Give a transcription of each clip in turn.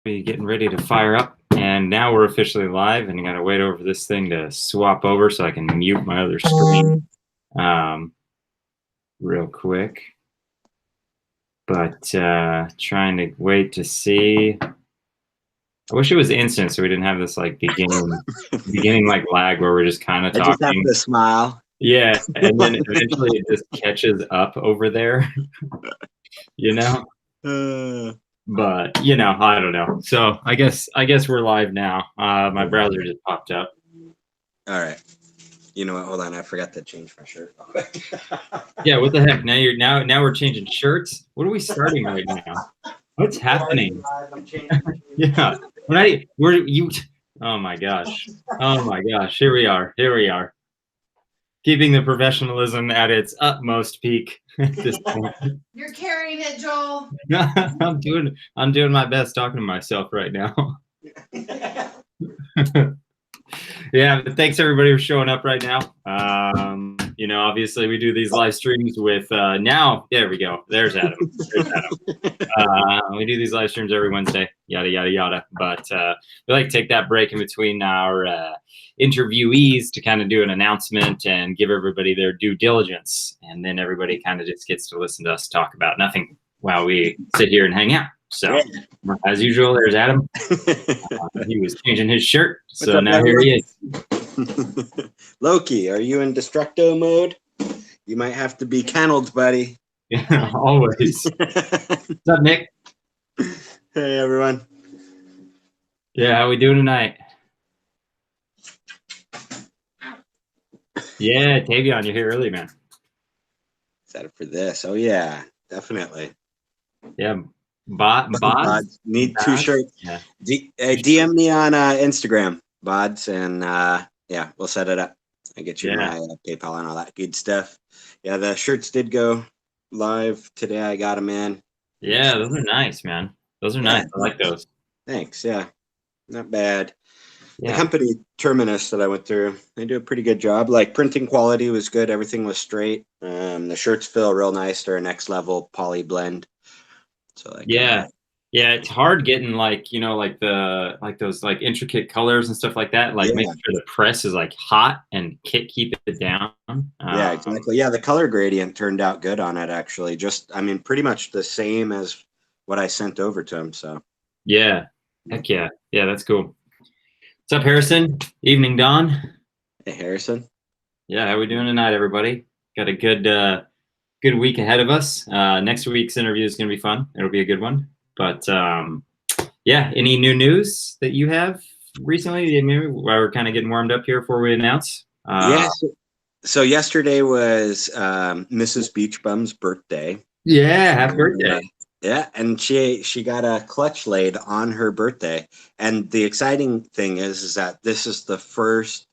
be getting ready to fire up, and now we're officially live, and I gotta wait over this thing to swap over so I can mute my other screen real quick. But trying to wait to see. I wish it was instant so we didn't have this like beginning like lag where we're just kind of talking. I just have to smile. Yeah, and then eventually it just catches up over there, you know? But you know, I don't know. So I guess we're live now. My browser just popped up. All right. You know what? Hold on. I forgot to change my shirt. Yeah, what the heck? Now we're changing shirts. What are we starting right now? What's happening? Yeah. Oh my gosh. Oh my gosh. Here we are. Keeping the professionalism at its utmost peak at this point. You're carrying it, Joel. I'm doing my best talking to myself right now. Yeah, but thanks everybody for showing up right now. You know, obviously we do these live streams with now. There we go. There's Adam. We do these live streams every Wednesday. Yada yada yada. But we like to take that break in between our interviewees to kind of do an announcement and give everybody their due diligence, and then everybody kind of just gets to listen to us talk about nothing while we sit here and hang out. So, as usual, there's Adam. He was changing his shirt, so now here he is. Loki, are you in Destructo mode? You might have to be kenneled, buddy. Yeah, always. What's up, Nick? Hey, everyone. Yeah, how we doing tonight? Yeah, Tavion, you're here early, man. Excited for this. Oh, yeah, definitely. Yeah. Bods? Need two shirts. Yeah. DM me on Instagram, Bods, and yeah, we'll set it up. I get you my PayPal and all that good stuff. Yeah, the shirts did go live today. I got them in. Yeah, those are nice, man. Those are nice. I like those. Thanks. Yeah, not bad. Yeah. The company Terminus that I went through, they do a pretty good job. Like printing quality was good. Everything was straight. The shirts feel real nice. They're a next level poly blend. So like, yeah, it's hard getting like, you know, like those like intricate colors and stuff like that. Like make sure the press is like hot and keep it down. Yeah, exactly. Yeah, the color gradient turned out good on it actually. I mean, pretty much the same as what I sent over to him. So yeah, heck yeah, that's cool. What's up, Harrison? Evening, Don. Hey, Harrison. Yeah, how we doing tonight, everybody? Got a good week ahead of us. Next week's interview is going to be fun. It'll be a good one. But yeah, any new news that you have recently? Maybe while we're kind of getting warmed up here before we announce. So yesterday was Mrs. Beach Bum's birthday. Yeah, happy birthday. Yeah, and she got a clutch laid on her birthday. And the exciting thing is that this is the first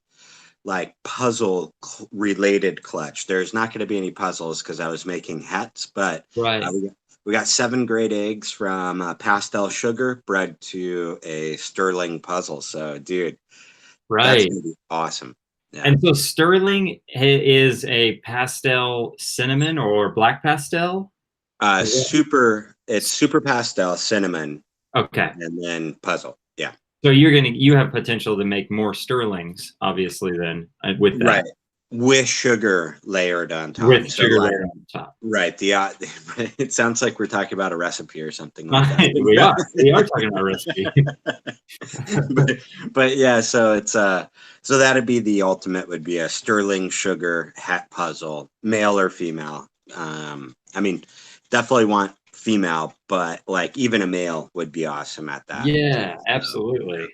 like puzzle related clutch. There's not going to be any puzzles because I was making hats, but we got 7 great eggs from Pastel Sugar bred to a Sterling puzzle. So, dude, that's gonna be awesome. Yeah. And so Sterling is a pastel cinnamon or black pastel. It's super pastel cinnamon. Okay, and then puzzle. Yeah. So you have potential to make more Sterlings, obviously, then with that. Right. With sugar layered on top. With sugar layered on top. Right. It sounds like we're talking about a recipe or something like that. We are talking about a recipe. but yeah, so it's so that'd be the ultimate would be a Sterling sugar hat puzzle, male or female. I mean, definitely want female, but like even a male would be awesome at that. Yeah, absolutely.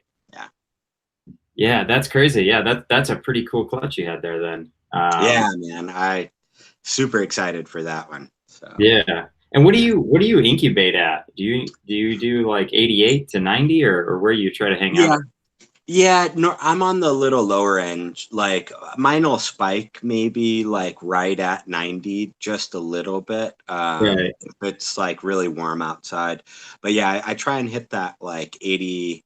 Yeah, that's crazy. Yeah, that's a pretty cool clutch you had there then. Yeah, man, I super excited for that one. So yeah. And what do you incubate at? Do you do like 88 to 90 or where you try to hang out? Yeah, no, I'm on the little lower end. Like mine will spike maybe like right at 90, just a little bit. If it's like really warm outside. But yeah, I try and hit that like 80,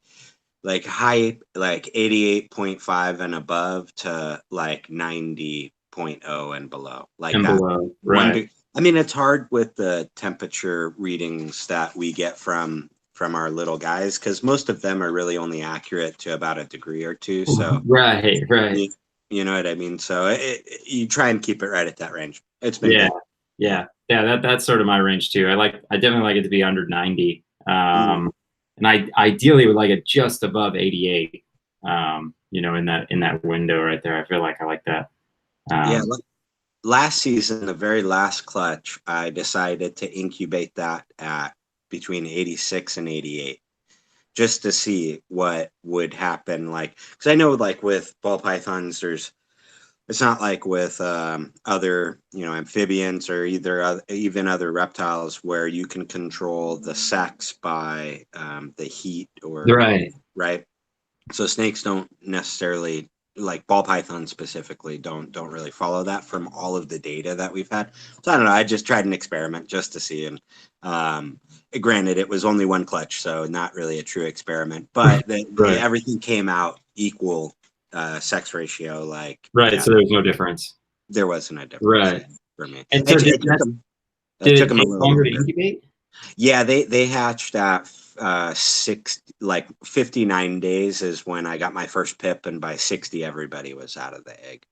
like high, like 88.5 and above to like 90.0 and below. Like and that. Below. Right. I mean, it's hard with the temperature readings that we get from from our little guys, because most of them are really only accurate to about a degree or two. So right. you know what I mean? So you try and keep it right at that range. It's been Yeah. good. Yeah. That's sort of my range too. I definitely like it to be under 90. And I ideally would like it just above 88. In that window right there. I feel like I like that. Yeah. Last season, the very last clutch, I decided to incubate that at between 86 and 88, just to see what would happen. Like, because I know, like with ball pythons, it's not like with other, amphibians or even other reptiles where you can control the sex by the heat or right. So snakes don't necessarily, like ball pythons specifically, don't really follow that from all of the data that we've had. So I don't know. I just tried an experiment just to see, and granted, it was only one clutch, so not really a true experiment. But everything came out equal sex ratio. Like so there was no difference. There wasn't a difference for me. And so it took them a little longer to incubate? Yeah, they hatched at 59 days is when I got my first pip, and by 60 everybody was out of the egg.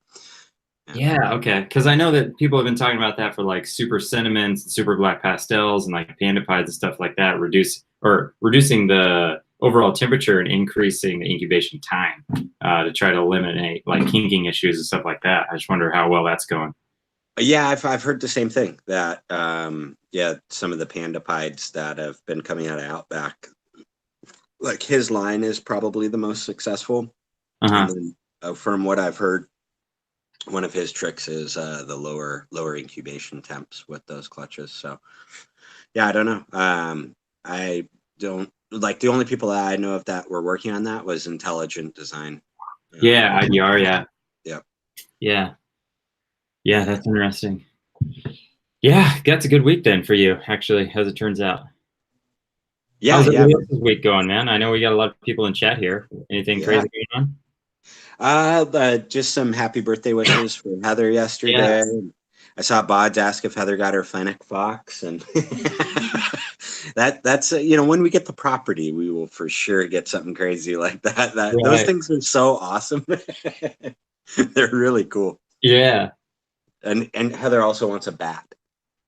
Yeah, okay. Because I know that people have been talking about that for like super cinnamons and super black pastels and like panda pies and stuff like that, reducing the overall temperature and increasing the incubation time to try to eliminate like kinking issues and stuff like that. I just wonder how well that's going. Yeah, I've heard the same thing, that some of the panda pies that have been coming out of Outback, like his line is probably the most successful. And then, from what I've heard, one of his tricks is the lower incubation temps with those clutches. So yeah, I don't know. I don't, like, the only people that I know of that were working on that was Intelligent Design. IDR. Yeah, that's interesting. Yeah, that's a good week then for you, actually, as it turns out. How's everybody else's week going, man? I know we got a lot of people in chat here. Anything crazy going on? Just some happy birthday wishes for Heather yesterday. I saw Bods ask if Heather got her Fennec Fox, and that's when we get the property, we will for sure get something crazy like that. Those things are so awesome. They're really cool. Yeah. And Heather also wants a bat.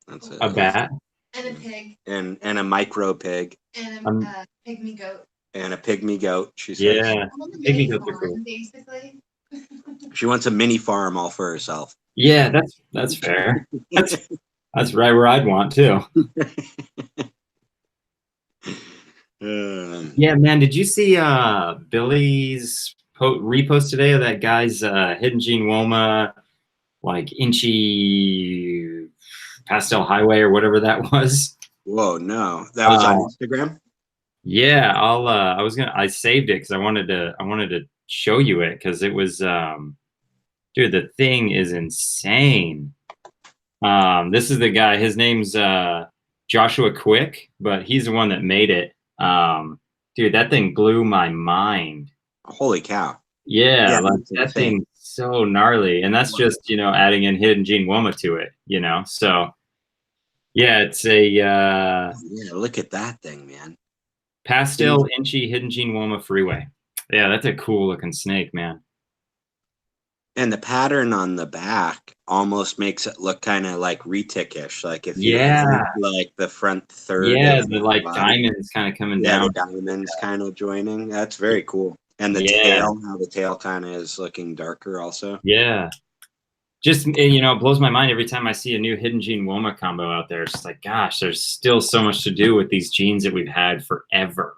That's a bat and a pig and a micro pig and a pygmy goat. And a pygmy goat. She said, "Yeah, pygmy goats are cool." Basically, she wants a mini farm all for herself. Yeah, that's fair. That's right where I'd want to. Yeah, man. Did you see Billy's repost today of that guy's Hidden Gene Woma, like Inchy Pastel Highway or whatever that was? Whoa, no, that was on Instagram. Yeah, I saved it because I wanted to show you it, because it was dude, the thing is insane. This is the guy, his name's Joshua Quick, but he's the one that made it. Dude, that thing blew my mind. Holy cow. Yeah, like that thing's so gnarly. And that's just, adding in Hidden Gene Woma to it, so yeah, it's a look at that thing, man. Pastel Inchy Hidden Gene Woma Freeway. Yeah, that's a cool looking snake, man. And the pattern on the back almost makes it look kind of like retic-ish. Like if you like the front third. Yeah, the like diamonds kind of coming down. The diamonds kind of joining. That's very cool. And the tail, how the tail kind of is looking darker also. Yeah. Just, it blows my mind every time I see a new Hidden Gene Woma combo out there. It's just like, gosh, there's still so much to do with these genes that we've had forever.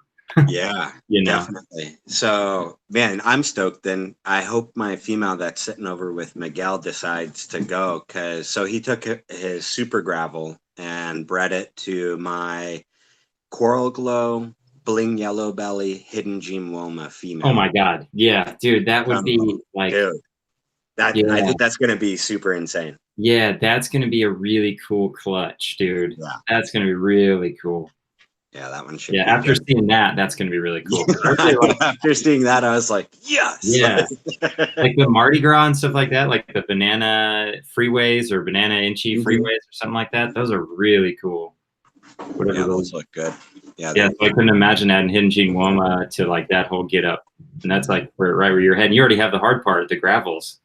Yeah, definitely. So, man, I'm stoked. Then I hope my female that's sitting over with Miguel decides to go, because he took his super gravel and bred it to my Coral Glow Bling Yellow Belly Hidden Gene Woma female. Oh my god, yeah, dude, that would be like, dude, I think that's gonna be super insane. Yeah, that's gonna be a really cool clutch, dude. Yeah, that's gonna be really cool. Yeah, that one should. Yeah, after seeing that, that's going to be really cool. After seeing that, I was like, yes. Yeah, like the Mardi Gras and stuff like that, like the banana freeways or banana inchy freeways or something like that. Those are really cool. whatever Yeah, those. those look good. Yeah, Yeah, so I couldn't imagine adding Hidden Gene Woma to like that whole get up, and that's like right where you're heading. You already have the hard part, the gravels.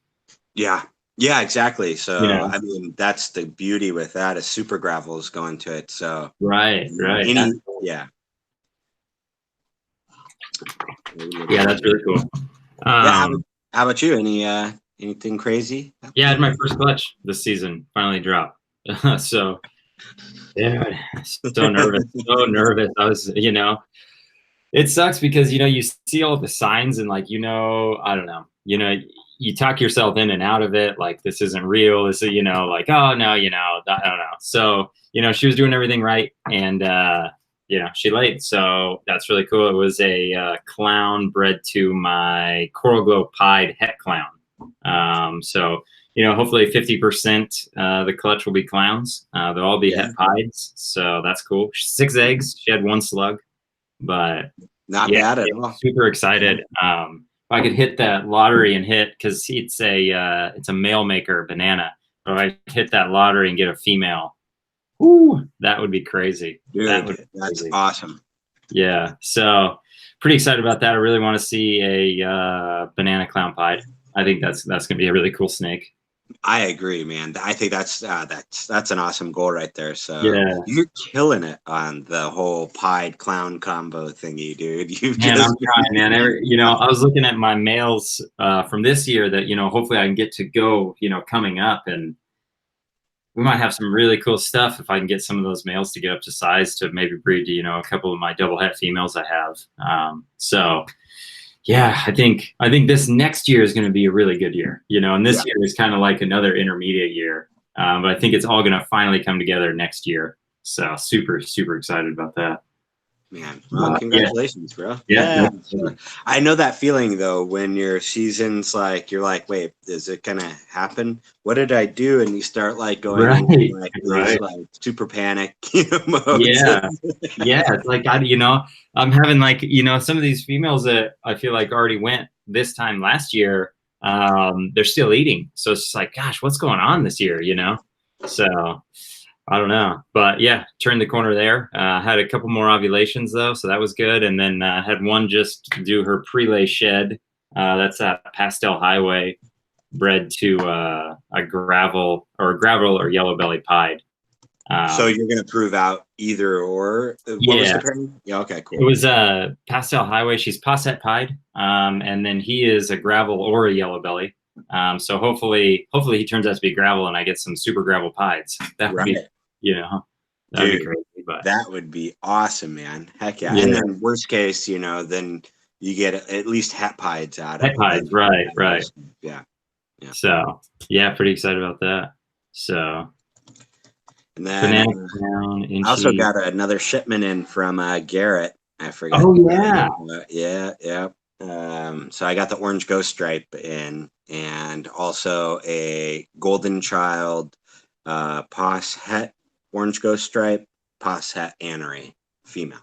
yeah, yeah, exactly. So You know, I mean, that's the beauty with that is super gravels going to it. So right. any, yeah, Yeah, that's really cool. yeah. How about you? Anything crazy? Yeah, I had my first clutch this season finally drop. So yeah, so nervous, so nervous. I was, it sucks because you see all the signs and like I don't know, you talk yourself in and out of it, like this isn't real. This is like, oh no, I don't know. So she was doing everything right, and she laid. So that's really cool. It was a clown bred to my Coral Glow Pied het clown. So hopefully 50% the clutch will be clowns. They'll all be het pieds, so that's cool. 6 eggs. She had 1 slug, but not bad at all. Super excited. If I could hit that lottery and hit, because it's a male maker banana. If I hit that lottery and get a female, whoo, that would be crazy. Dude, that's awesome. Yeah, so pretty excited about that. I really want to see a banana clown pied. I think that's gonna be a really cool snake. I agree, man. I think that's an awesome goal right there. So yeah, you're killing it on the whole pied clown combo thingy, dude. I'm trying, man. I was looking at my males from this year that hopefully I can get to go coming up, and we might have some really cool stuff if I can get some of those males to get up to size to maybe breed to a couple of my double het females I have. So yeah, I think this next year is going to be a really good year, and this year is kind of like another intermediate year. But I think it's all going to finally come together next year. So super, super excited about that. Man, well, congratulations, bro. Yeah. I know that feeling though, when your season's like, you're like, wait, is it going to happen? What did I do? And you start like going into like super panic, mode. Yeah. Yeah. It's like, I'm having like, some of these females that I feel like already went this time last year, they're still eating. So it's just like, gosh, what's going on this year, So I don't know, but yeah, turned the corner there. Had a couple more ovulations though, so that was good. And then had one just do her prelay shed. That's a Pastel Highway, bred to a gravel or yellow belly pied. So you're gonna prove out either or. What was the pairing? Yeah, okay, cool. It was a Pastel Highway. She's Posset pied, and then he is a gravel or a yellow belly. So hopefully he turns out to be gravel, and I get some super gravel pieds. That would be. That'd be crazy, but that would be awesome, man. Heck yeah. And then worst case, then you get at least het pieds out of it. Het pieds, right. Yeah. So yeah, pretty excited about that. So and then I also got another shipment in from Garrett. I forgot. Oh yeah. Yeah. So I got the orange ghost stripe in, and also a golden child Pos het orange ghost stripe, Pos het anery female.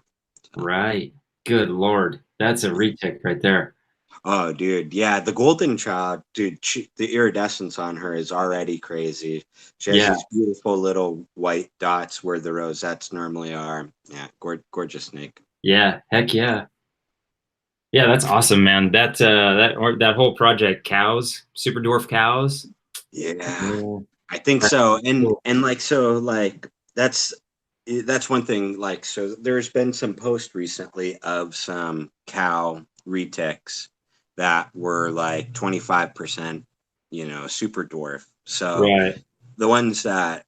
So. Right. Good Lord. That's a retic right there. Oh, dude. Yeah. The golden child, dude, the iridescence on her is already crazy. She has these beautiful little white dots where the rosettes normally are. Yeah. Gorgeous snake. Yeah. Heck yeah. Yeah. That's awesome, man. That whole project, cows, super dwarf cows. Yeah. I think so. And like, so like, that's one thing. Like, so there's been some posts recently of some cow retics that were like 25%, super dwarf. So the ones that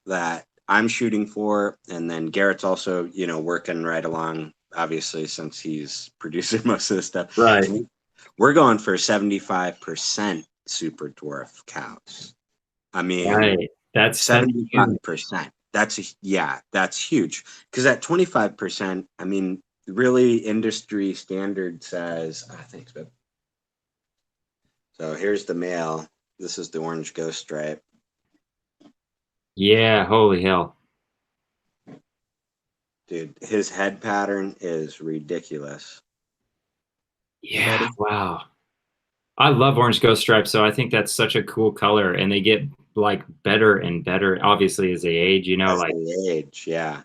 I'm shooting for, and then Garrett's also, working right along, obviously, since he's producing most of the stuff. Right. We're going for 75% super dwarf cows. I mean, that's 75%. That's huge. Because at 25%, I mean, really industry standard says, thanks, babe. So here's the male. This is the orange ghost stripe. Yeah, holy hell. Dude, his head pattern is ridiculous. Yeah, wow. I love orange ghost stripes, so I think that's such a cool color, and they get like better and better, obviously, as they age, As they age, yeah.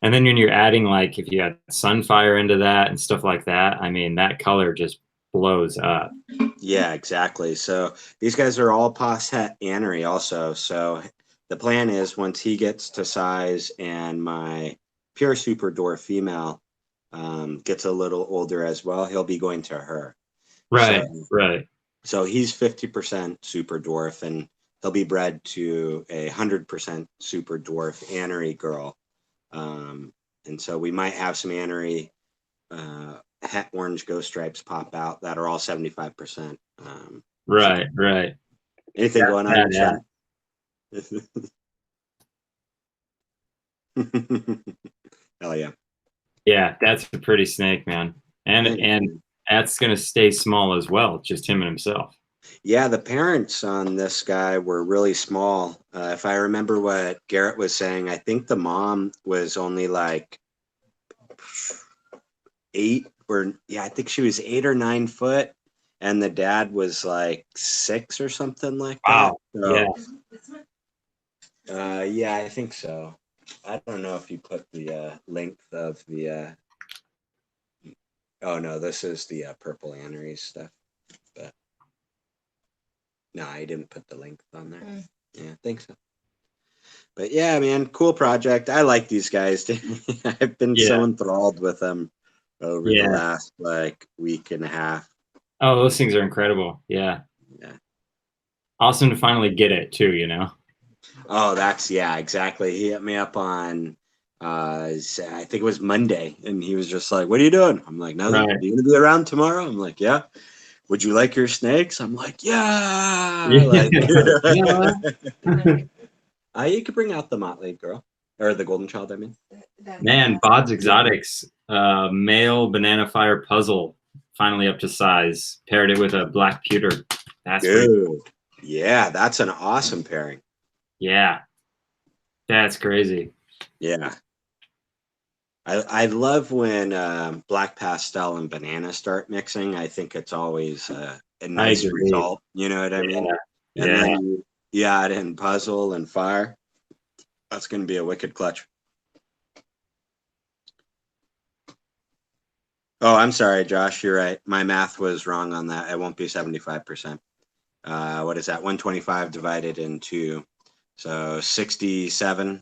And then when you're adding, like, if you add Sunfire into that and stuff like that, I mean, that color just blows up. Yeah, exactly. So these guys are all Posset Anery also. So the plan is once he gets to size and my pure super dwarf female gets a little older as well, he'll be going to her. Right, So, right. so he's 50% super dwarf and he'll be bred to a 100% super dwarf Anery girl. And so we might have some Anery het orange ghost stripes pop out that are all 75%. Right, right. Anything going on Yeah. Hell yeah. Yeah, that's a pretty snake, man. And that's gonna stay small as well, just him and himself. Yeah, the parents on this guy were really small. If I remember what Garrett was saying, I think the mom was only like 8 or I think she was 8 or 9 foot, and the dad was like 6 or something like that. Wow. So, Yeah. yeah, I think so. I don't know if you put the length of the. Oh no, this is the purple aneries stuff. But no, I didn't put the length on there. Yeah, I think so. But yeah, man, cool project. I like these guys. I've been so enthralled with them over the last like week and a half. Oh, those things are incredible. Yeah. Yeah. Awesome to finally get it too, you know? Oh, that's exactly. He hit me up on I think it was Monday, and he was just like, "What are you doing?" I'm like, "Nothing. Right. Are you gonna be around tomorrow?" I'm like, "Yeah." Would you like your snakes? I'm like, "Yeah." Like, you could bring out the Motley girl or the Golden Child. I mean, man, Bod's Exotics, male banana fire puzzle, finally up to size. Paired it with a black pewter. That's good. Yeah, that's an awesome pairing. Yeah, that's crazy. Yeah. I love when black pastel and banana start mixing. I think it's always a nice result. You know what I mean? And then you add in puzzle and fire. That's going to be a wicked clutch. Oh, I'm sorry, Josh. You're right. My math was wrong on that. It won't be 75%. What is that? 125 divided into, so 67%.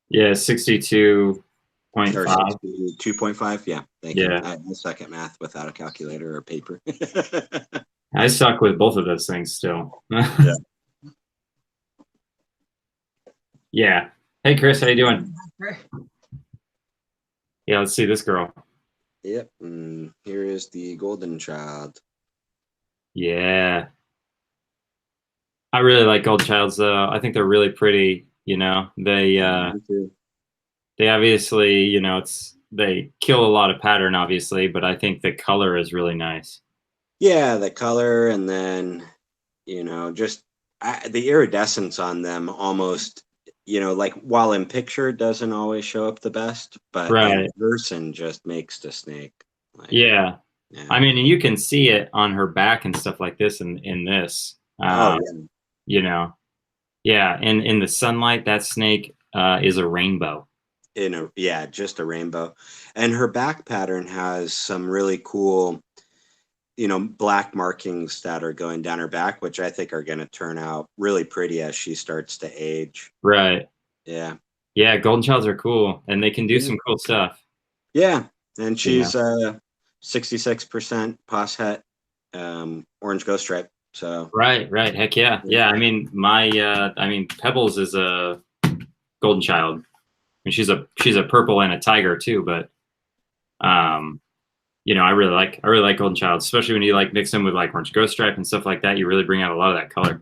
Yeah, 62.5. 2.5. Yeah. Thank you. I suck at math without a calculator or paper. I suck with both of those things still. Yeah. Yeah. Hey, Chris, how you doing? Yeah, let's see this girl. Yep. Here is the Golden Child. Yeah. I really like Golden Childs though. I think they're really pretty, you know. They obviously, you know, they kill a lot of pattern obviously, but I think the color is really nice. Yeah, the color, and then, you know, just the iridescence on them almost, you know, like while in picture doesn't always show up the best, but in person just makes the snake. Like, yeah. I mean, you can see it on her back and stuff like this in this. You know, yeah. In the sunlight, that snake is a rainbow. Just a rainbow. And her back pattern has some really cool, you know, black markings that are going down her back, which I think are going to turn out really pretty as she starts to age. Right. Yeah. Yeah, Golden Childs are cool, and they can do some cool stuff. Yeah, and she's 66% Posset orange ghost stripe. So right. Heck yeah. Yeah, I mean Pebbles is a Golden Child. I mean, she's a purple and a tiger too, but you know, I really like Golden Child, especially when you like mix them with like orange ghost stripe and stuff like that. You really bring out a lot of that color.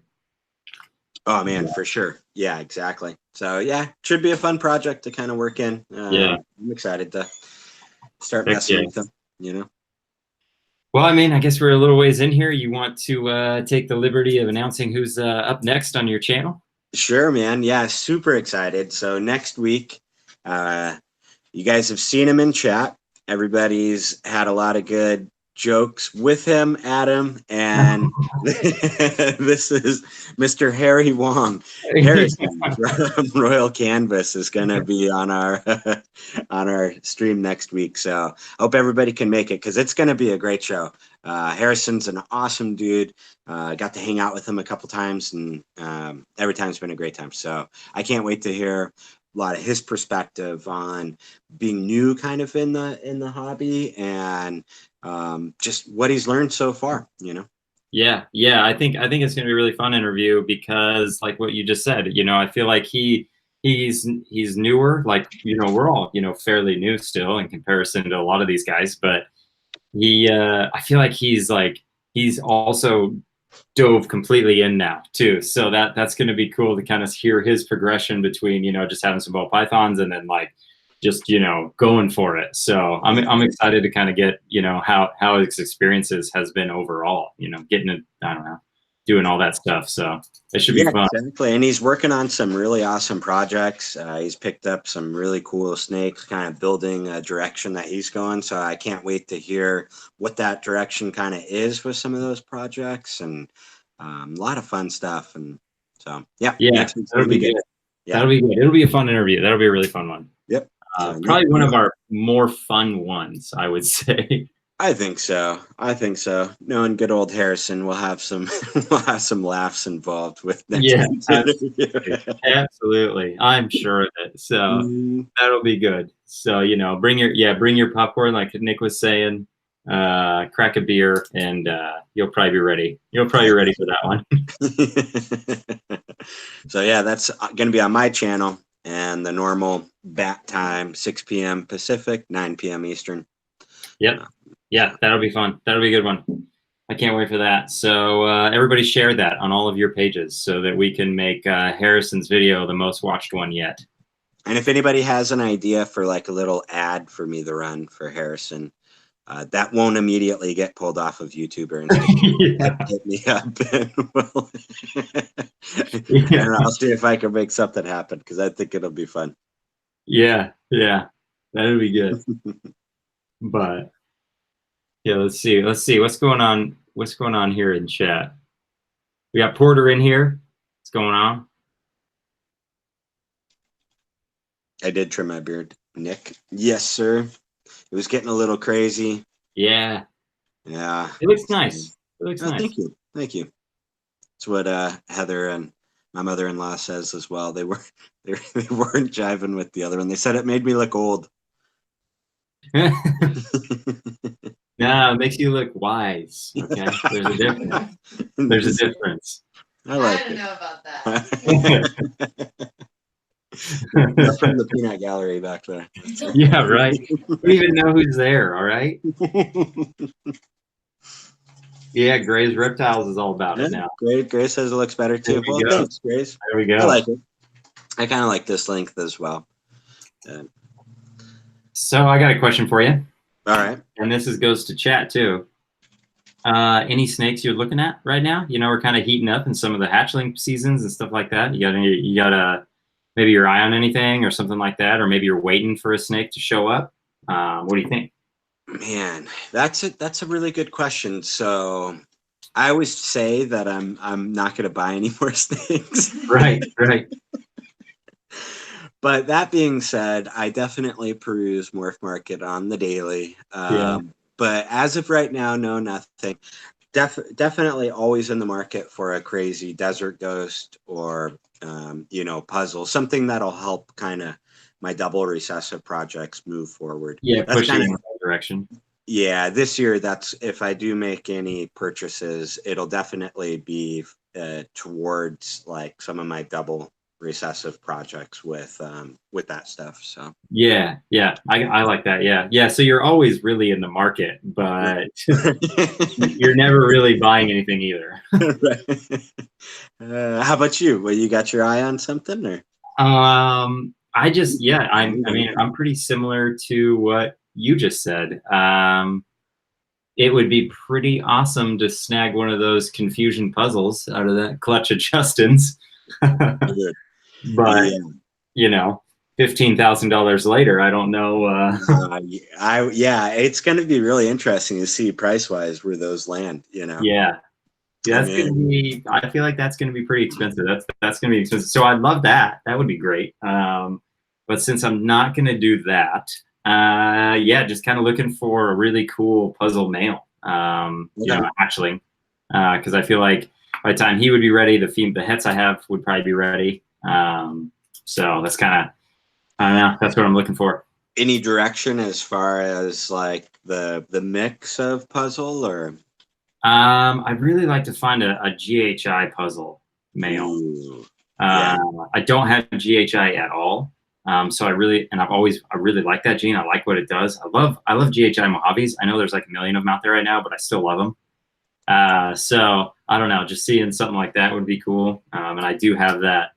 Oh man, for sure. Yeah, exactly. So yeah, should be a fun project to kind of work in. I'm excited to start messing with them, you know. Well, I mean, I guess we're a little ways in here. You want to take the liberty of announcing who's up next on your channel? Sure, man. Yeah, super excited. So next week, you guys have seen him in chat. Everybody's had a lot of good jokes with him, Adam, and this is Mr. Harry Wong. Harrison from Royal Canvas is going to be on our on our stream next week. So I hope everybody can make it because it's going to be a great show. Harrison's an awesome dude. Got to hang out with him a couple times, and every time's been a great time. So I can't wait to hear a lot of his perspective on being new kind of in the hobby and just what he's learned so far, you know. Yeah, I think it's going to be a really fun interview because, like what you just said, you know, I feel like he's newer. Like, you know, we're all, you know, fairly new still in comparison to a lot of these guys, but I feel like he's also dove completely in now too. So that's going to be cool to kind of hear his progression between, you know, just having some ball pythons and then like just, you know, going for it. So I'm excited to kind of get, you know, how his experiences has been overall, you know, getting it, I don't know, doing all that stuff. So it should be fun. Exactly. And he's working on some really awesome projects. He's picked up some really cool snakes, kind of building a direction that he's going. So I can't wait to hear what that direction kind of is with some of those projects, and a lot of fun stuff. And so, yeah, that'll be good. Yeah. That'll be good. It'll be a fun interview. That'll be a really fun one. Yep. Probably one of our more fun ones, I would say. I think so. Knowing good old Harrison, we'll have some laughs involved with that. Absolutely. I'm sure of it. So that'll be good. So, you know, bring your popcorn, like Nick was saying, crack a beer, and you'll probably be ready. You'll probably be ready for that one. So yeah, that's going to be on my channel, and the normal bat time, 6 p.m. Pacific, 9 p.m. Eastern. Yep. Yeah, that'll be fun. That'll be a good one. I can't wait for that. So everybody share that on all of your pages so that we can make Harrison's video the most watched one yet. And if anybody has an idea for like a little ad for me to run for Harrison, that won't immediately get pulled off of YouTube or anything. Hit me up, and I'll see if I can make something happen because I think it'll be fun. Yeah, that'll be good. But yeah, let's see what's going on. What's going on here in chat? We got Porter in here. What's going on? I did trim my beard, Nick. Yes, sir. It was getting a little crazy. Yeah. It looks nice. Nice. Thank you. It's what Heather and my mother-in-law says as well. They weren't jiving with the other one. They said it made me look old. No, it makes you look wise. Okay, there's a difference. There's a difference. I don't know about that. That's from the Peanut Gallery back there. Yeah, right. We don't even know who's there. All right. Yeah, Gray's Reptiles is all about it now. Gray says it looks better too. Well, thanks, Grace. There we go. I like it. I kind of like this length as well. So I got a question for you. All right. And this goes to chat too. Any snakes you're looking at right now? You know, we're kind of heating up in some of the hatchling seasons and stuff like that. You got maybe your eye on anything or something like that, or maybe you're waiting for a snake to show up. What do you think? Man, that's a really good question. So I always say that I'm not going to buy any more snakes. Right. But that being said, I definitely peruse Morph Market on the daily. But as of right now, no, nothing. Definitely always in the market for a crazy desert ghost or, puzzle, something that'll help kind of my double recessive projects move forward. Yeah, push in that direction. Yeah, this year, that's if I do make any purchases, it'll definitely be towards like some of my double recessive projects with that stuff. So yeah, I like that. Yeah. So you're always really in the market, but you're never really buying anything either. How about you? Well, you got your eye on something, or? I'm pretty similar to what you just said. It would be pretty awesome to snag one of those confusion puzzles out of that clutch of Justin's. But, $15,000 later, I don't know. Yeah, it's going to be really interesting to see price wise where those land. Yeah. Yeah, I that's gonna mean, be. I feel like that's gonna be pretty expensive. That's gonna be expensive. So I'd love that. That would be great. But since I'm not gonna do that, yeah, just kind of looking for a really cool puzzle male. Actually, because I feel like by the time he would be ready, the hets I have would probably be ready. So that's kind of, I don't know. That's what I'm looking for. any direction as far as like the mix of puzzle or? I'd really like to find a GHI puzzle male. Ooh, yeah. I don't have GHI at all. So I really like that gene. I like what it does. I love GHI Mojaves. I know there's like a million of them out there right now, but I still love them. So I don't know, just seeing something like that would be cool. And I do have that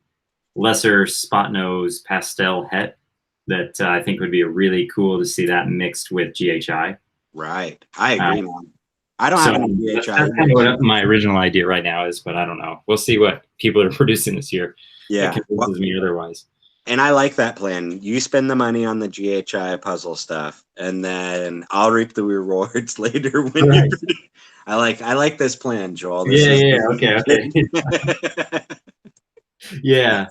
lesser spot nose pastel het that I think would be really cool to see that mixed with GHI. Right. I agree, man. I don't So have any that's GHI. kind of what my original idea right now is, but I don't know. We'll see what people are producing this year. Yeah. That convinces me otherwise. And I like that plan. You spend the money on the GHI puzzle stuff, and then I'll reap the rewards later when Right. I like this plan, Joel. Okay. Yeah.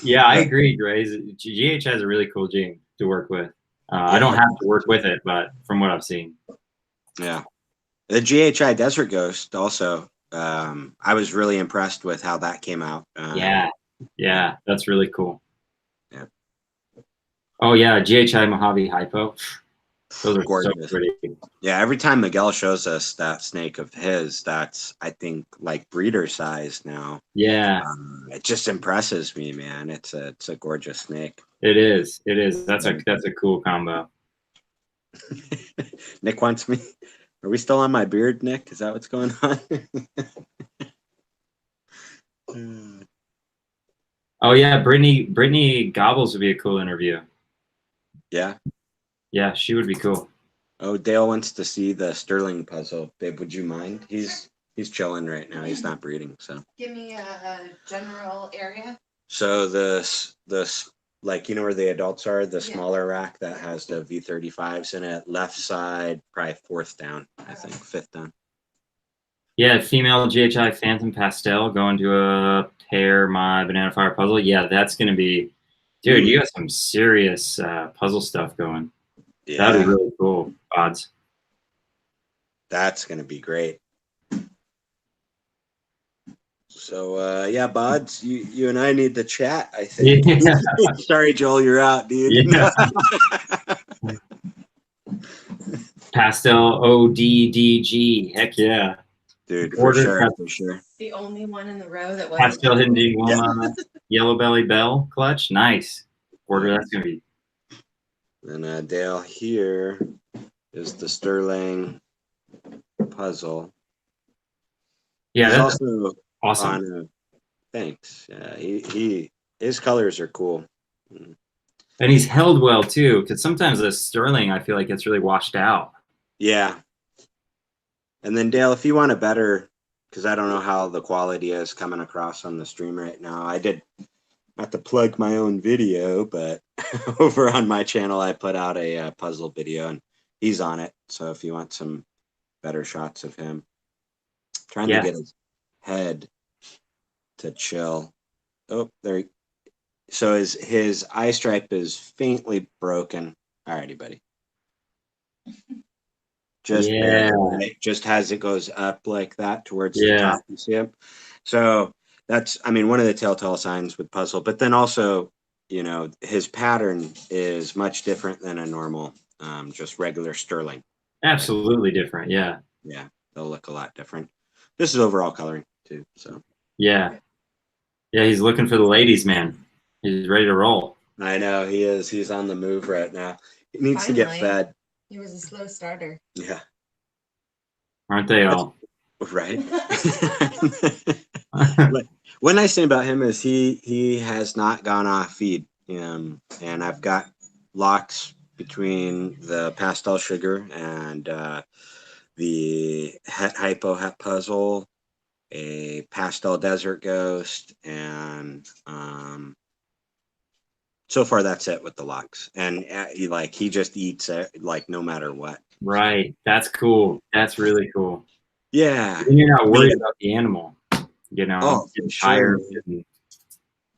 Yeah, I agree, Grace. GH has a really cool gene to work with. I don't have to work with it, but from what I've seen. Yeah. The GHI Desert Ghost also, I was really impressed with how that came out. Yeah, that's really cool. Yeah. Oh yeah, GHI Mojave Hypo. Those are gorgeous. So pretty. Yeah, every time Miguel shows us that snake of his, that's I think like breeder size now. Yeah. It just impresses me, man. It's a gorgeous snake. It is. That's a cool combo. Nick wants me. Are we still on my beard, Nick? Is that what's going on? Oh yeah, Brittany Gobbles would be a cool interview. Yeah. Yeah, she would be cool. Oh, Dale wants to see the Sterling puzzle. Babe, would you mind? He's chilling right now. He's not breeding, so. Give me a general area. So this like where the adults are, the smaller rack that has the V35s in it, left side, probably fourth down, I think, fifth down. Yeah, female GHI Phantom Pastel going to a pair my Banana Fire puzzle. Yeah, that's gonna be, dude. You got some serious puzzle stuff going. Yeah, that'd be really cool. Odds. That's gonna be great. So yeah, Bods, you and I need to chat, I think. Yeah. Sorry, Joel, you're out, dude. Yeah. Pastel ODDG. Heck yeah. Dude, for sure. The only one in the row that was Pastel Hidden Wilma Yellow Belly Bell clutch. Nice. Order, that's gonna be. And Dale, here is the Sterling puzzle. Yeah, he's that's also awesome. Thanks. His colors are cool. And he's held well too, because sometimes the Sterling I feel like it's really washed out. Yeah. And then Dale, if you want a better, because I don't know how the quality is coming across on the stream right now. I did not to plug my own video, but over on my channel I put out a puzzle video and he's on it. So if you want some better shots of him, trying to get his head to chill. Oh, there. So his eye stripe is faintly broken. Alrighty, buddy. Just barely, just as it goes up like that towards the top, you see him. So that's, I mean, one of the telltale signs with puzzle. But then also, his pattern is much different than a normal, just regular Sterling. Absolutely different. Yeah. Yeah, they'll look a lot different. This is overall coloring too. So. Yeah. Yeah, he's looking for the ladies, man. He's ready to roll. I know he is. He's on the move right now. He needs to get fed. He was a slow starter. Yeah. Aren't they all? Right. One nice thing about him is he has not gone off feed. And I've got locks between the pastel sugar and the het hypo het puzzle, a pastel desert ghost, and so far that's it with the Lux, and he just eats it like no matter what. Right. That's cool. That's really cool. Yeah. And you're not worried about the animal, Oh, getting for sure, tired. man.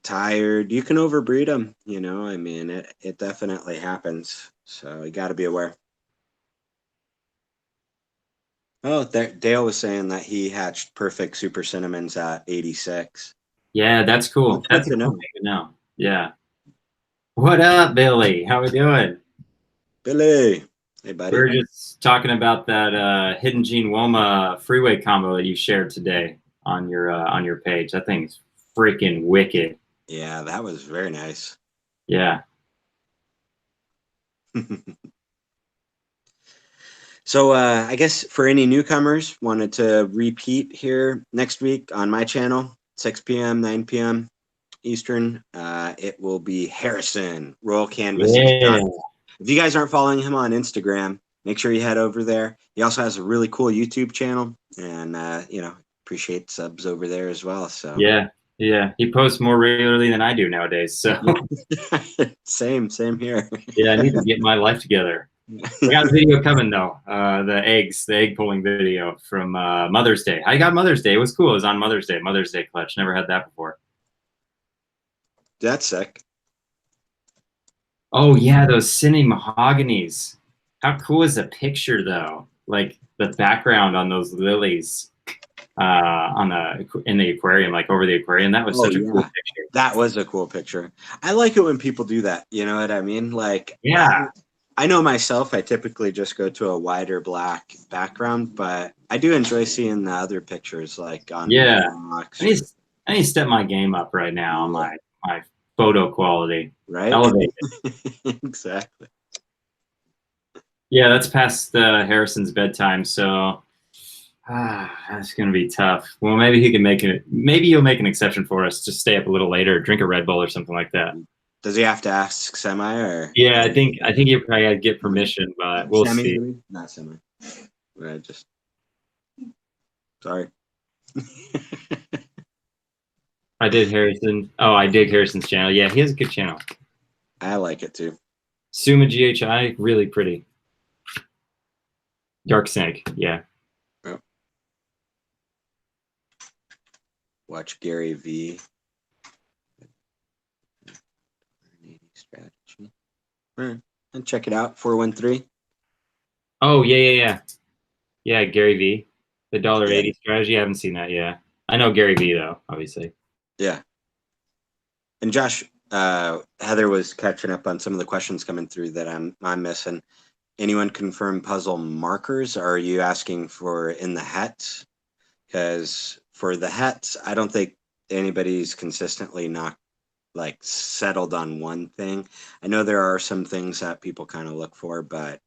Tired. You can overbreed them. I mean, it definitely happens. So you got to be aware. Oh, Dale was saying that he hatched perfect super cinnamons at 86. Yeah, that's cool. That's That's a good to cool know. thing to know. Yeah. What up, Billy? How we doing? Billy. Hey, We buddy. were just talking about that Hidden Gene Woma freeway combo that you shared today on your page. That thing's freaking wicked. Yeah, that was very nice. Yeah. So I guess for any newcomers, wanted to repeat here next week on my channel, 6 p.m., 9 p.m. Eastern. It will be Harrison, Royal Canvas. Yeah. If you guys aren't following him on Instagram, make sure you head over there. He also has a really cool YouTube channel, and appreciate subs over there as well. So Yeah. Yeah. He posts more regularly than I do nowadays. So same here. yeah, I need to get my life together. I got a video coming though. The egg pulling video from Mother's Day. I got Mother's Day. It was cool. It was on Mother's Day clutch. Never had that before. That's sick. Oh yeah, those Cine Mahoganies. How cool is the picture though? Like the background on those lilies in the aquarium, like over the aquarium. That was such a cool picture. That was a cool picture. I like it when people do that. You know what I mean? Like, Yeah. I know myself, I typically just go to a wider black background, but I do enjoy seeing the other pictures, like on I need to step my game up right now on my photo quality. Right? Elevate it. Exactly. Yeah, that's past Harrison's bedtime, so that's gonna be tough. Well, maybe he can make it. Maybe he'll make an exception for us to stay up a little later, drink a Red Bull or something like that. Does he have to ask Semi or? Yeah, I think he probably got to get permission, but we'll Semi, see. not Semi. Right, just sorry. I did Harrison. Oh, I dig Harrison's channel. Yeah, he has a good channel. I like it too. Suma GHI, really pretty. Dark Snake, yeah. Yep. Watch Gary V. Strategy. All right. And check it out. 413. Oh yeah. Yeah, Gary V. The $1.80 strategy. I haven't seen that yet. I know Gary V though, obviously. Yeah. And Josh, Heather was catching up on some of the questions coming through that I'm missing. Anyone confirm puzzle markers? Or are you asking for in the hets? Because for the hets, I don't think anybody's consistently not like settled on one thing. I know there are some things that people kind of look for, but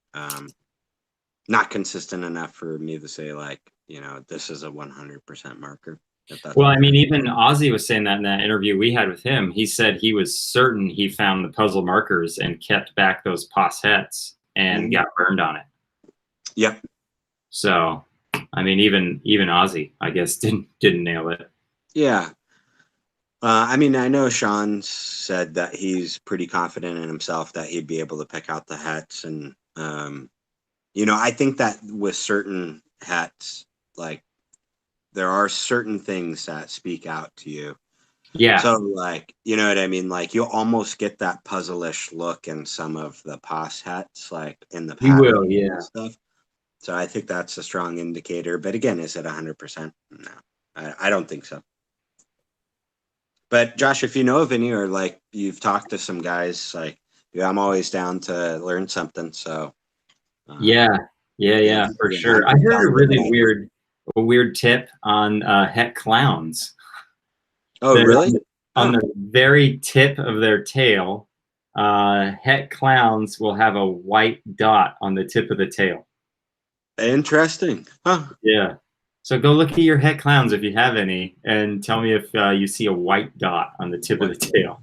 not consistent enough for me to say like, this is a 100% marker. Well, I mean, even Ozzy was saying that in that interview we had with him. He said he was certain he found the puzzle markers and kept back those pos hets and got burned on it. Yep. So, I mean, even Ozzy, I guess, didn't nail it. Yeah. I mean, I know Sean said that he's pretty confident in himself that he'd be able to pick out the hats. And, I think that with certain hats, like, there are certain things that speak out to you. Yeah. So, like, you know what I mean? Like, you'll almost get that puzzle-ish look in some of the pos hats, like, in the You will, yeah. stuff. So I think that's a strong indicator. But again, is it 100%? No, I don't think so. But Josh, if you know of any, or like you've talked to some guys, like, I'm always down to learn something. So yeah, for sure. I heard a really weird tip on het clowns. Oh, really? On the very tip of their tail, het clowns will have a white dot on the tip of the tail. Interesting. Huh. Yeah. So go look at your het clowns if you have any, and tell me if you see a white dot on the tip of the tail.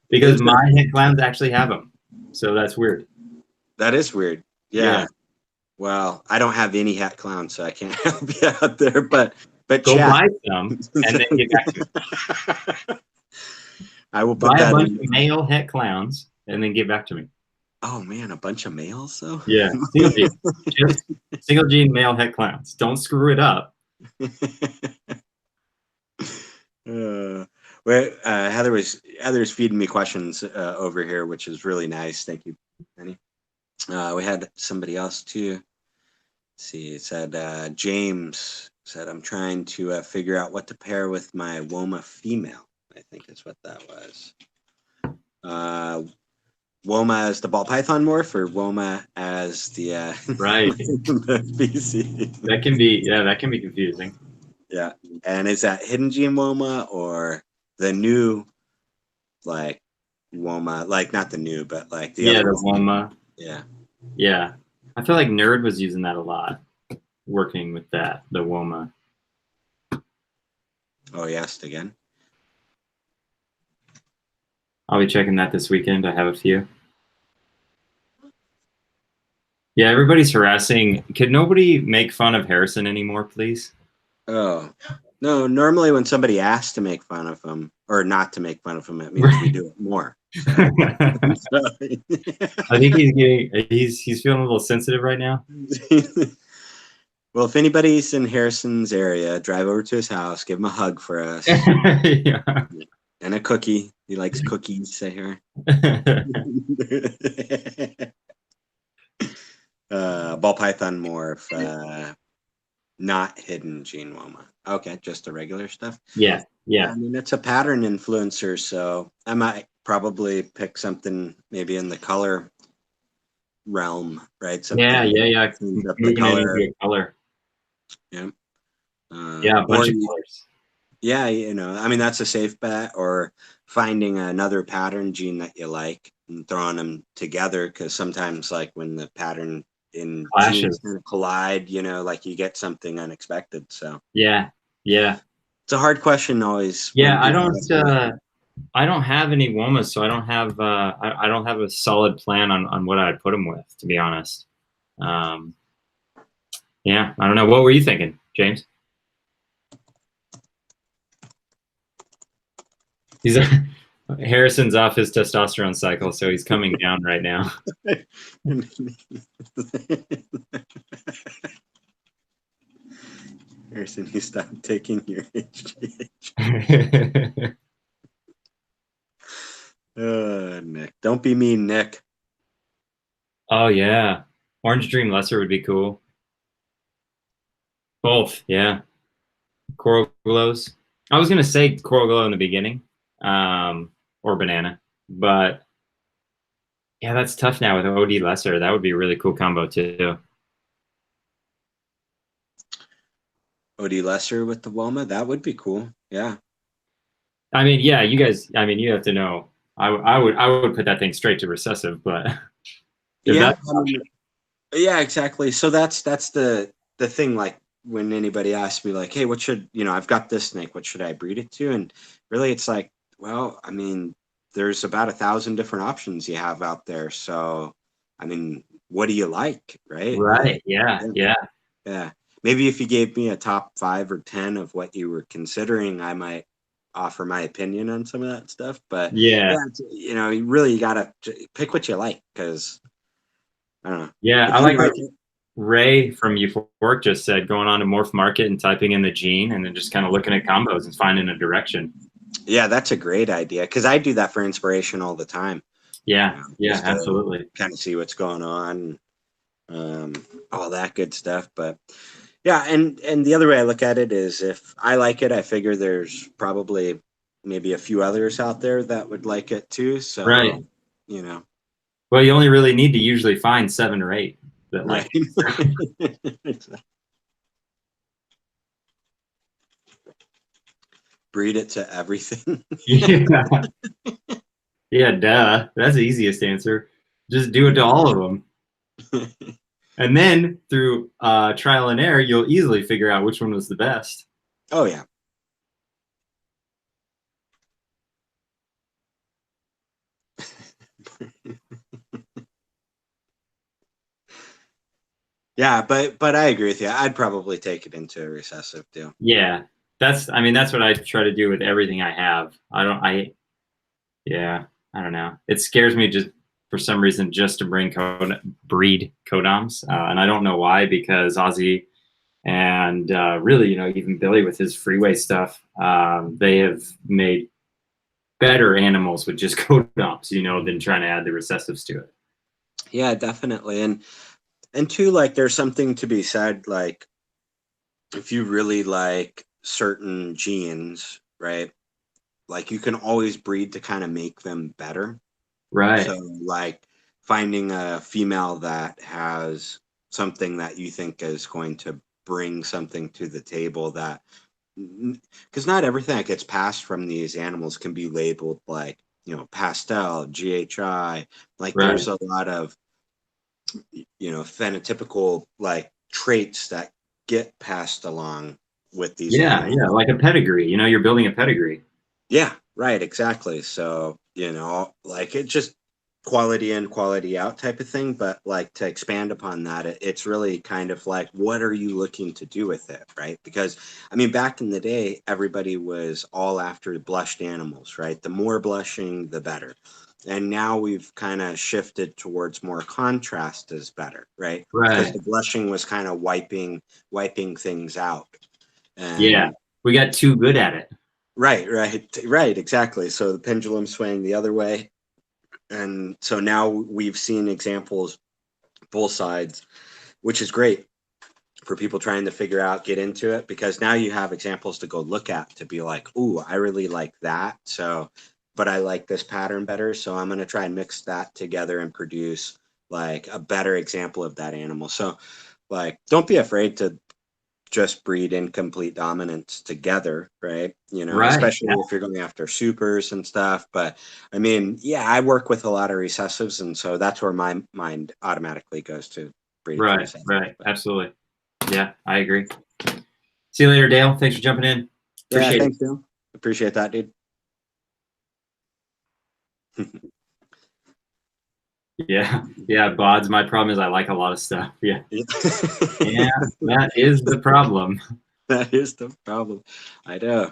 Because my het clowns actually have them. So that's weird. That is weird. Yeah. Well, I don't have any het clowns, so I can't help you out there. But go buy some and then get back to me. I will put Buy a that bunch in. of male het clowns and then get back to me. Oh man, a bunch of males though. Yeah, single gene, just single gene male het clowns. Don't screw it up. Heather's feeding me questions over here, which is really nice. Thank you, Penny. We had somebody else too. Let's see, it said James said, I'm trying to figure out what to pair with my Woma female. I think is what that was. Woma as the ball python morph, or Woma as the Right. the BC. That can be confusing. Yeah, and is that hidden gene Woma or the new like Woma? Like not the new, but like the other the Woma. Yeah. Yeah. I feel like Nerd was using that a lot, working with that, the Woma. Oh, he asked again. I'll be checking that this weekend. I have a few. Yeah, everybody's harassing. Could nobody make fun of Harrison anymore, please? Oh, no. Normally when somebody asks to make fun of him or not to make fun of him, it means we do it more. So. I think he's feeling a little sensitive right now. Well, if anybody's in Harrison's area, drive over to his house, give him a hug for us. Yeah. And a cookie. He likes cookies, say here. Ball python morph, not hidden gene Woma. Okay, just the regular stuff. Yeah. I mean, it's a pattern influencer, so I might probably pick something maybe in the color realm, right? Something Yeah. cleans up the Moving it color. into a color. Yeah. A bunch of colors. Yeah, you know, I mean, that's a safe bet, or finding another pattern gene that you like and throwing them together, because sometimes, like, when the pattern in genes kind of collide, you know, like you get something unexpected. So yeah, it's a hard question always. Yeah, I don't have any Womas, so I don't have I don't have a solid plan on what I'd put them with, to be honest. Yeah, I don't know. What were you thinking, James? Harrison's off his testosterone cycle, so he's coming down right now. Harrison, you stopped taking your HGH. Nick, don't be mean, Nick. Oh yeah, Orange Dream Lesser would be cool. Both, yeah. Coral Glows. I was gonna say Coral Glow in the beginning, or Banana, but yeah, that's tough now with OD Lesser. That would be a really cool combo too. OD Lesser with the Woma, that would be cool. Yeah. I mean, yeah, you guys. I mean, you have to know. I would put that thing straight to recessive, but yeah, yeah, exactly. So that's the thing. Like when anybody asks me, like, hey, what should I've got this snake. What should I breed it to? And really, it's like, well, I mean, there's about 1,000 different options you have out there. So, I mean, what do you like, right? Right. Yeah. Maybe if you gave me a top 5 or 10 of what you were considering, I might offer my opinion on some of that stuff. But yeah you gotta pick what you like, because I don't know. Yeah, I like Ray from Euphoric just said, going on to Morph Market and typing in the gene and then just kind of looking at combos and finding a direction. Yeah, that's a great idea, because I do that for inspiration all the time. Yeah, absolutely. Kind of see what's going on, all that good stuff. But yeah, and the other way I look at it is, if I like it, I figure there's probably maybe a few others out there that would like it too. So, right. Well, you only really need to usually find 7 or 8 that like it. Breed it to everything. Yeah, duh. That's the easiest answer. Just do it to all of them. And then through trial and error, you'll easily figure out which one was the best. Oh, yeah. Yeah, but I agree with you. I'd probably take it into a recessive too. Yeah, that's what I try to do with everything I have. Yeah, I don't know. It scares me just for some reason just to breed Kodoms, and I don't know why because Ozzy and really, even Billy with his freeway stuff, they have made better animals with just Kodoms, than trying to add the recessives to it. Yeah, definitely. And two, like there's something to be said, like if you really like certain genes, right? Like you can always breed to kind of make them better. Right. So like finding a female that has something that you think is going to bring something to the table that, because not everything that gets passed from these animals can be labeled like, pastel, GHI. Like Right. there's a lot of, phenotypical like traits that get passed along with these Yeah, animals. yeah, like a pedigree. You're building a pedigree. Yeah, right, exactly. So, like it's just quality in, quality out type of thing. But like to expand upon that, it's really kind of like, what are you looking to do with it, right? Because I mean, back in the day, everybody was all after blushed animals, right? The more blushing, the better. And now we've kind of shifted towards more contrast is better, right? Because Right. the blushing was kind of wiping things out. Yeah, And we got too good at it. right, exactly. So the pendulum swaying the other way. And so now we've seen examples, both sides, which is great for people trying to figure out, get into it, because now you have examples to go look at to be like, ooh, I really like that. So, but I like this pattern better. So I'm going to try and mix that together and produce like a better example of that animal. So, like, don't be afraid to just breed incomplete dominance together, right? Right. Especially if you're going after supers and stuff. But I mean, yeah, I work with a lot of recessives, and so that's where my mind automatically goes to breeding for Right. recessives. Right. But Absolutely. Yeah, I agree. See you later, Dale. Thanks for jumping in. yeah, Appreciate it. thanks, Bill. Appreciate that, dude. Yeah. Yeah. Bods. My problem is I like a lot of stuff. Yeah. Yeah. Yeah. That is the problem. That is the problem. I know.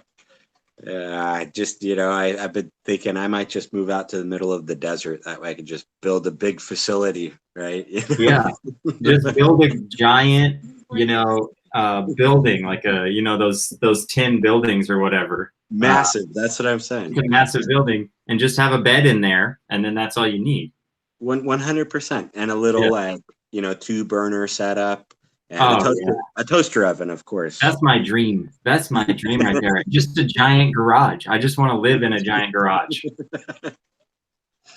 I just, I've been thinking I might just move out to the middle of the desert. That way I could just build a big facility, right? Yeah. Just build a giant, building like those tin buildings or whatever. Massive. That's what I'm saying. A massive building and just have a bed in there, and then that's all you need. 100%, and a Yeah. little like 2 burner setup and Oh yeah. a toaster oven, of course. That's my dream. That's my dream right there. Just a giant garage. I just want to live in a giant garage.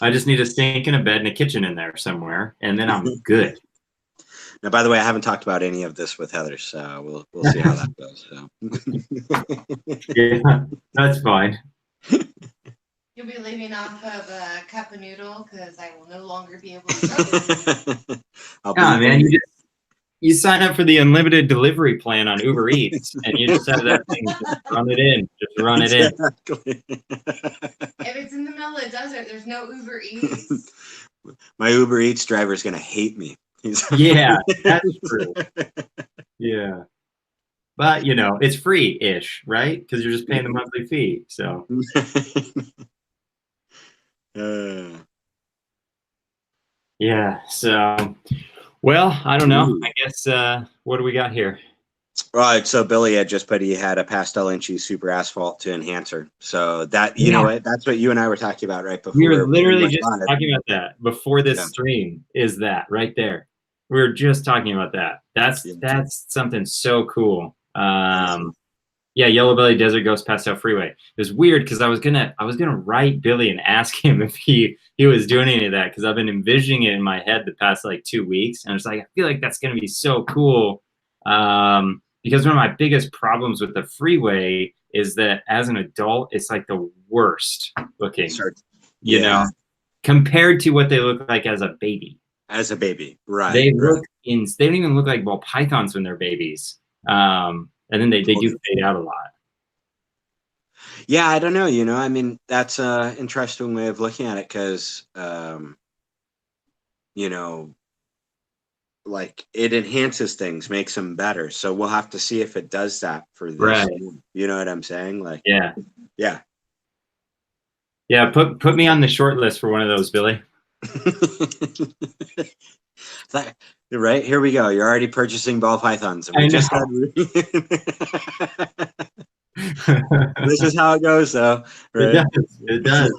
I just need a sink and a bed and a kitchen in there somewhere, and then I'm good. Now, by the way, I haven't talked about any of this with Heather, so we'll see how that goes. So. Yeah, that's fine. You'll be leaving off of a cup of noodle because I will no longer be able to. Yeah, man, you sign up for the unlimited delivery plan on Uber Eats, and you just have that thing, just run it in, just run it in. Exactly. If it's in the middle of the desert, there's no Uber Eats. My Uber Eats driver is gonna hate me. Yeah, that's true. Yeah. But, it's free-ish, right? Because you're just paying the monthly fee. So, yeah. So, well, I don't know. I guess, what do we got here? Right. So Billy had just put he had a pastel inchy super asphalt to enhancer. So that, Yeah. what, that's what you and I were talking about right before. We were literally went just live. talking about that before this Yeah. stream, is that right there. We were just talking about that. That's something so cool. Yeah, Yellow Belly Desert Ghost Pastel Freeway. It was weird because I was gonna write Billy and ask him if he was doing any of that, because I've been envisioning it in my head the past like 2 weeks, and it's like I feel like that's gonna be so cool. Because one of my biggest problems with the freeway is that as an adult, it's like the worst looking. You know, compared to what they look like as a baby. As a baby, right? They look they don't even look like ball pythons when they're babies. And then they do fade out a lot. Yeah, I don't know. I mean, that's an interesting way of looking at it because, like it enhances things, makes them better. So we'll have to see if it does that for this. Right. You know what I'm saying? Like, yeah. Yeah, put me on the short list for one of those, Billy. Right, here we go. You're already purchasing ball pythons, and I we know. just had. This is how it goes, though. It Right? does. It does.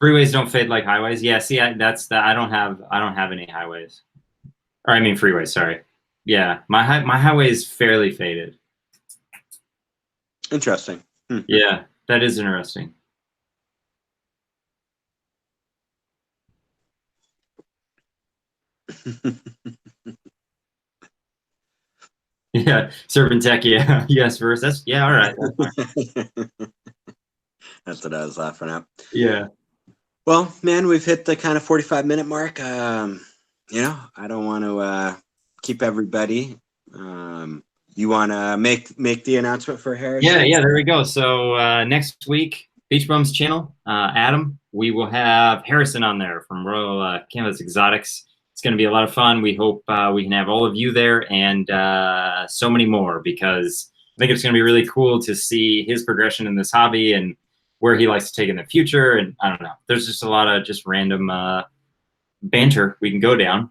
Freeways don't fade like highways. Yeah, see, that's the I don't have any highways, or I mean freeways. Sorry. Yeah, my highway is fairly faded. Interesting. Yeah, that is interesting. Yeah, Serpentech. Yeah, yes, verse. That's yeah. All right. That's what I was laughing at. Yeah. Well, man, we've hit the kind of 45-minute mark. You know, I don't want to keep everybody. You want to make the announcement for Harrison? Yeah, there we go. So next week, Beach Bums channel, Adam, we will have Harrison on there from Royal Canvas Exotics. It's going to be a lot of fun. We hope we can have all of you there and so many more, because I think it's going to be really cool to see his progression in this hobby and where he likes to take in the future. And I don't know, there's just a lot of just random banter we can go down.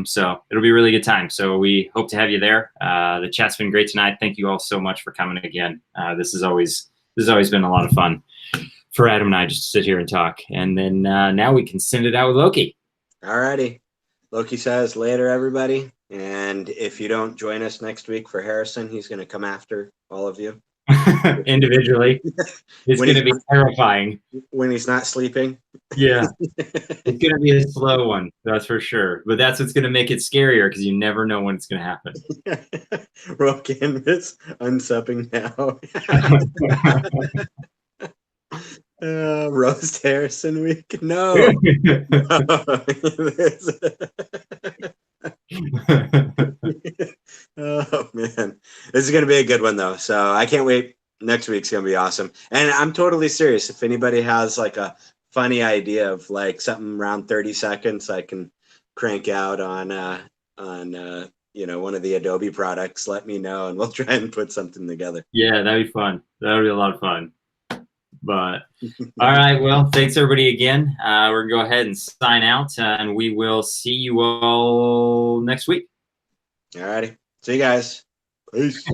So it'll be a really good time. So we hope to have you there. The chat's been great tonight. Thank you all so much for coming again. This has always been a lot of fun for Adam and I just to sit here and talk. And then now we can send it out with Loki. Alrighty. Loki says later, everybody. And if you don't join us next week for Harrison, he's going to come after all of you Individually. It's going to be terrifying. When he's not sleeping. Yeah. It's going to be a slow one, that's for sure. But that's what's going to make it scarier, because you never know when it's going to happen. Roll canvas, unsubbing now. Roast Harrison week? No. Oh man, this is gonna be a good one though. So I can't wait. Next week's gonna be awesome, and I'm totally serious. If anybody has like a funny idea of like something around 30 seconds, I can crank out on you know, one of the Adobe products. Let me know, and we'll try and put something together. Yeah, that'd be fun. That would be a lot of fun. But all right, well, thanks everybody again. We're gonna go ahead and sign out, and we will see you all next week. All righty, see you guys. Peace.